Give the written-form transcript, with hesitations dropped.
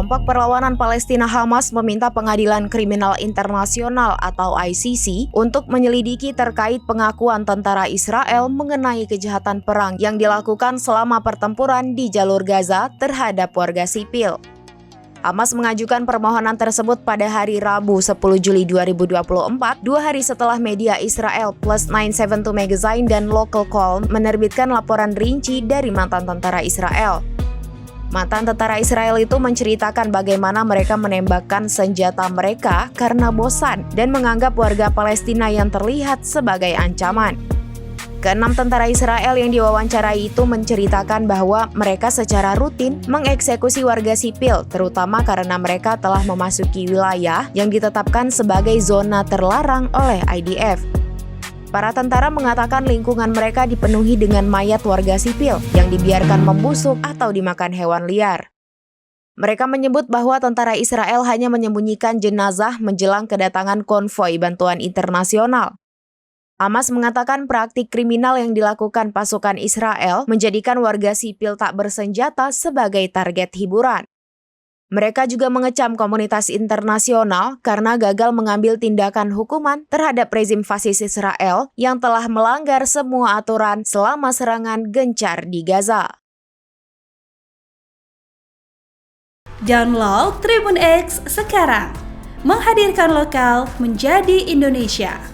Kelompok Perlawanan Palestina Hamas meminta Pengadilan Kriminal Internasional atau ICC untuk menyelidiki terkait pengakuan tentara Israel mengenai kejahatan perang yang dilakukan selama pertempuran di jalur Gaza terhadap warga sipil. Hamas mengajukan permohonan tersebut pada hari Rabu 10 Juli 2024, 2 hari setelah media Israel Plus 972 Magazine dan Local Call menerbitkan laporan rinci dari mantan tentara Israel. Mantan tentara Israel itu menceritakan bagaimana mereka menembakkan senjata mereka karena bosan dan menganggap warga Palestina yang terlihat sebagai ancaman. Keenam tentara Israel yang diwawancarai itu menceritakan bahwa mereka secara rutin mengeksekusi warga sipil, terutama karena mereka telah memasuki wilayah yang ditetapkan sebagai zona terlarang oleh IDF. Para tentara mengatakan lingkungan mereka dipenuhi dengan mayat warga sipil yang dibiarkan membusuk atau dimakan hewan liar. Mereka menyebut bahwa tentara Israel hanya menyembunyikan jenazah menjelang kedatangan konvoi bantuan internasional. Hamas mengatakan praktik kriminal yang dilakukan pasukan Israel menjadikan warga sipil tak bersenjata sebagai target hiburan. Mereka juga mengecam komunitas internasional karena gagal mengambil tindakan hukuman terhadap rezim fasis Israel yang telah melanggar semua aturan selama serangan gencar di Gaza. Download Tribun X sekarang, menghadirkan lokal menjadi Indonesia.